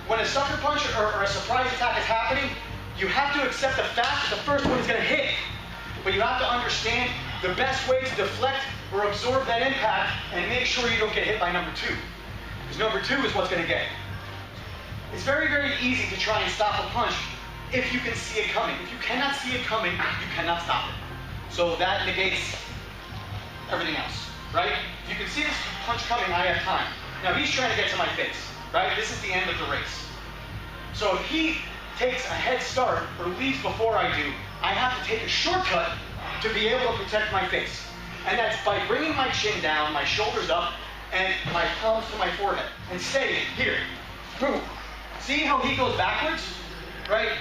when a sucker punch or a surprise attack is happening, you have to accept the fact that the first one is going to hit. But you have to understand the best way to deflect or absorb that impact and make sure you don't get hit by number two. Because number two is what's going to get you. It's very, very easy to try and stop a punch if you can see it coming. If you cannot see it coming, you cannot stop it. So that negates everything else, right? If you can see this punch coming, I have time. Now he's trying to get to my face, right? This is the end of the race. So if he takes a head start or leaves before I do, I have to take a shortcut to be able to protect my face. And that's by bringing my chin down, my shoulders up, and my palms to my forehead. And stay here. Boom. See how he goes backwards? Right?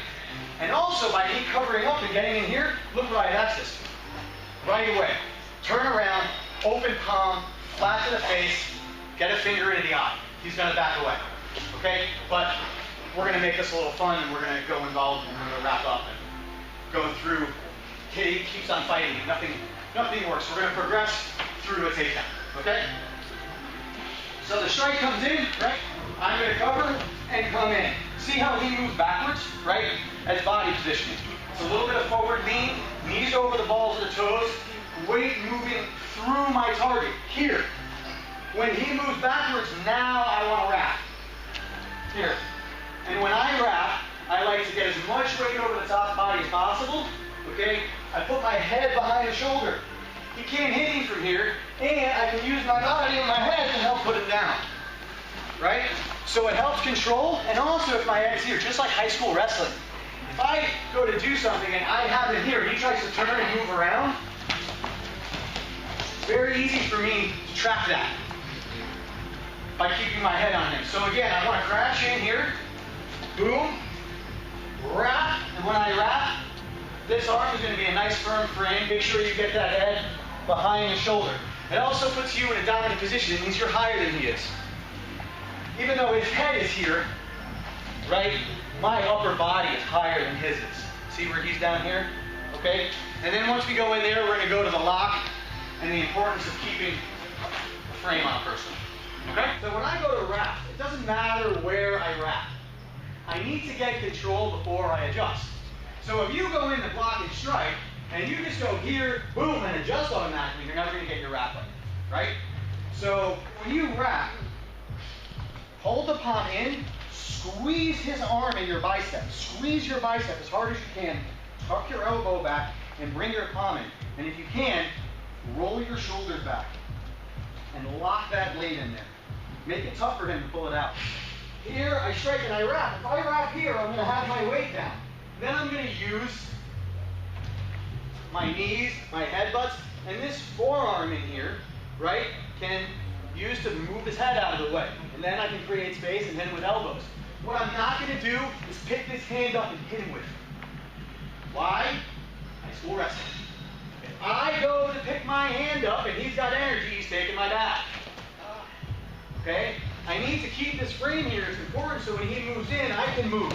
And also by me covering up and getting in here, look where I have access to. Right away. Turn around, open palm, flat to the face, get a finger into the eye. He's going to back away. Okay? But we're going to make this a little fun, and we're going to go involved, and we're going to wrap up and go through. He keeps on fighting. Nothing works. We're going to progress through to a takedown. Okay? So the strike comes in, right? I'm going to cover and come in. See how he moves backwards, right? As body positioning. It's a little bit of forward lean, knees over the balls of the toes, weight moving through my target. Here. When he moves backwards, now I want to wrap. Here. And when I wrap, I like to get as much weight over the top body as possible. Okay? I put my head behind the shoulder. He can't hit me from here, and I can use my body and my head to help put him down. Right? So it helps control, and also if my head's here, just like high school wrestling. If I go to do something and I have him here, and he tries to turn and move around, very easy for me to trap that by keeping my head on him. So again, I want to crash in here, boom, wrap, and when I wrap, this arm is going to be a nice firm frame. Make sure you get that head behind the shoulder. It also puts you in a dominant position. It means you're higher than he is. Even though his head is here, right, my upper body is higher than his is. See where he's down here? Okay? And then once we go in there, we're going to go to the lock and the importance of keeping a frame on a person. Okay? So when I go to wrap, it doesn't matter where I wrap. I need to get control before I adjust. So if you go in the block and strike, and you just go here, boom, and adjust automatically, you're never going to get your wrap up, right? So when you wrap, hold the palm in, squeeze his arm in your bicep. Squeeze your bicep as hard as you can. Tuck your elbow back and bring your palm in. And if you can, roll your shoulders back and lock that blade in there. Make it tough for him to pull it out. Here, I strike and I wrap. If I wrap here, I'm going to have my weight down. Then I'm going to use my knees, my headbutts, and this forearm in here, right, can use to move his head out of the way. And then I can create space and hit him with elbows. What I'm not going to do is pick this hand up and hit him with it. Why? High school wrestling. If I go to pick my hand up and he's got energy, he's taking my back. Okay? I need to keep this frame here. It's important so when he moves in, I can move.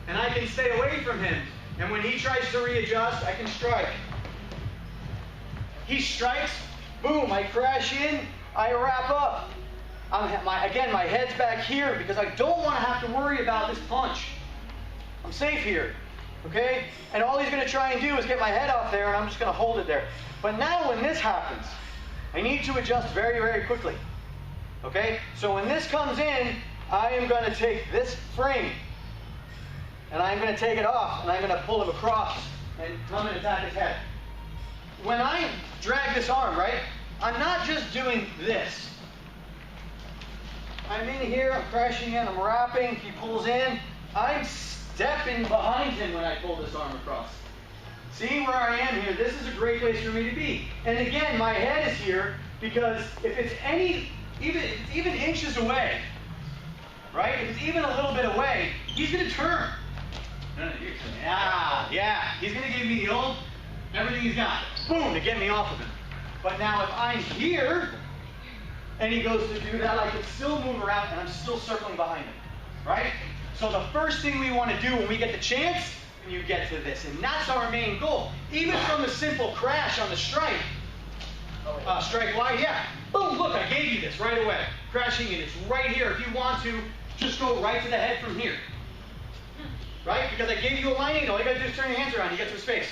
And I can stay away from him. And when he tries to readjust, I can strike. He strikes, boom, I crash in, I wrap up. Again, my head's back here because I don't want to have to worry about this punch. I'm safe here, okay? And all he's going to try and do is get my head off there, and I'm just going to hold it there. But now when this happens, I need to adjust very, very quickly, okay? So when this comes in, I am going to take this frame, and I'm going to take it off, and I'm going to pull him across and come and attack his head. When I drag this arm, right, I'm not just doing this. I'm in here, I'm crashing in, I'm wrapping, he pulls in. I'm stepping behind him when I pull this arm across. See where I am here? This is a great place for me to be. And again, my head is here because if it's even inches away, right? If it's even a little bit away, he's going to turn. Yeah. He's going to give me the old, everything he's got. Boom, to get me off of him. But now if I'm here, and he goes to do that, I can still move around, and I'm still circling behind him, right? So the first thing we want to do when we get the chance, you get to this, and that's our main goal. Even from the simple crash on the strike, strike wide, yeah. Boom, look, I gave you this right away. Crashing in, it's right here. If you want to, just go right to the head from here. Right? Because I gave you a line angle. All you gotta do is turn your hands around, you get to a space.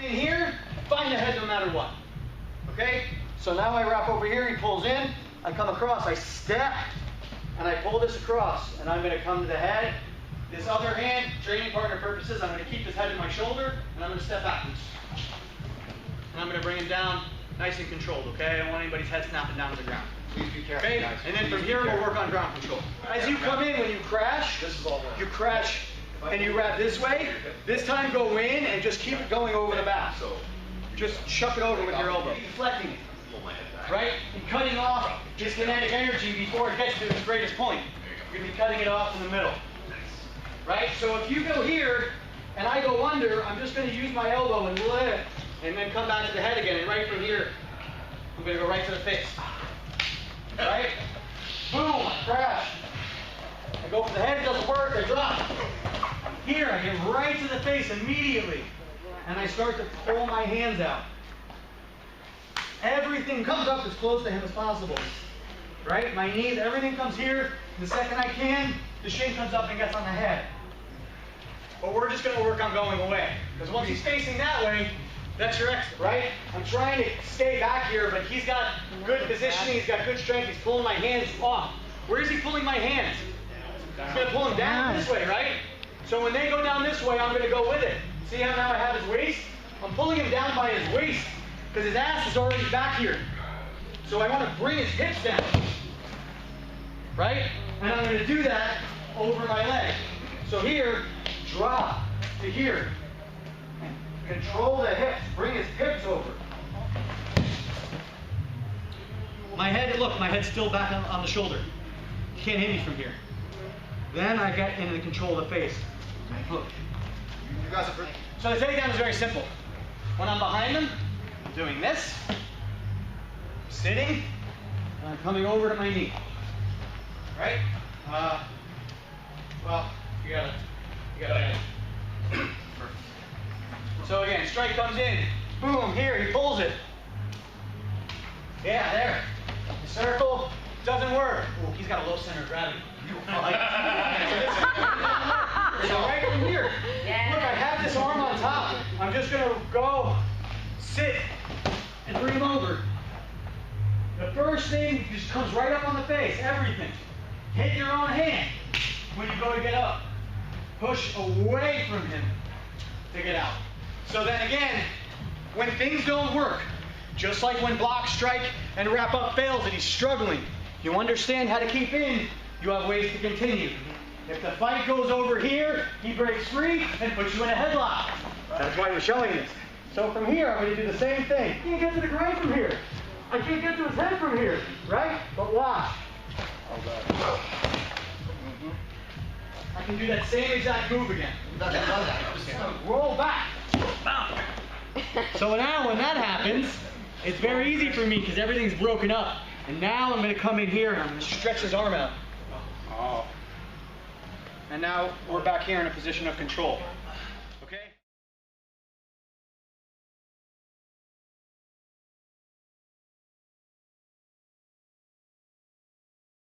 In here, find the head no matter what. Okay? So now I wrap over here, he pulls in, I come across, I step, and I pull this across, and I'm gonna come to the head. This other hand, training partner purposes, I'm gonna keep this head in my shoulder, and I'm gonna step backwards. And I'm gonna bring him down nice and controlled, okay? I don't want anybody's head snapping down to the ground. Please be careful, Okay? guys. And then from here, we'll work on ground control. As you come in, when you crash, you crash and you wrap this way. This time go in and just keep it going over the back. Just chuck it over with your elbow. Deflecting it. Right? And cutting off this kinetic energy before it gets to its greatest point. You're going to be cutting it off in the middle. Right? So if you go here and I go under, I'm just going to use my elbow and lift and then come back to the head again. And right from here, I'm going to go right to the face. Right? Boom, I crash. I go for the head, it doesn't work, I drop. Here, I get right to the face immediately. And I start to pull my hands out. Everything comes up as close to him as possible. Right? My knees, everything comes here. The second I can, the shin comes up and gets on the head. But we're just going to work on going away. Because once he's facing that way, that's your exit, right? I'm trying to stay back here, but he's got good positioning, he's got good strength, he's pulling my hands off. Where is he pulling my hands? He's going to pull them down this way, right? So when they go down this way, I'm going to go with it. See how now I have his waist? I'm pulling him down by his waist, because his ass is already back here. So I want to bring his hips down. Right? And I'm going to do that over my leg. So here, drop to here. Control the hips. Bring his hips over. My head, look, my head's still back on the shoulder. You can't hit me from here. Then I get into the control of the face. Look. So the takedown is very simple. When I'm behind him, I'm doing this, sitting, and I'm coming over to my knee. Right? Well, you gotta So again, strike comes in, boom, here, he pulls it. Yeah, there. The circle doesn't work. Ooh, he's got a low center of gravity. So right from here, look, I have this arm on top. I'm just gonna go, sit, and bring him over. The first thing just comes right up on the face, everything. Hit your own hand when you go to get up. Push away from him to get out. So then again, when things don't work, just like when block, strike, and wrap up fails and he's struggling, you understand how to keep in, you have ways to continue. If the fight goes over here, he breaks free and puts you in a headlock. That's why we're showing this. So from here, I'm going to do the same thing. I can't get to the ground from here. I can't get to his head from here, right? But watch. I can do that same exact move again. Roll back. So now when that happens, it's very easy for me because everything's broken up. And now I'm going to come in here and I'm going to stretch his arm out. And now we're back here in a position of control.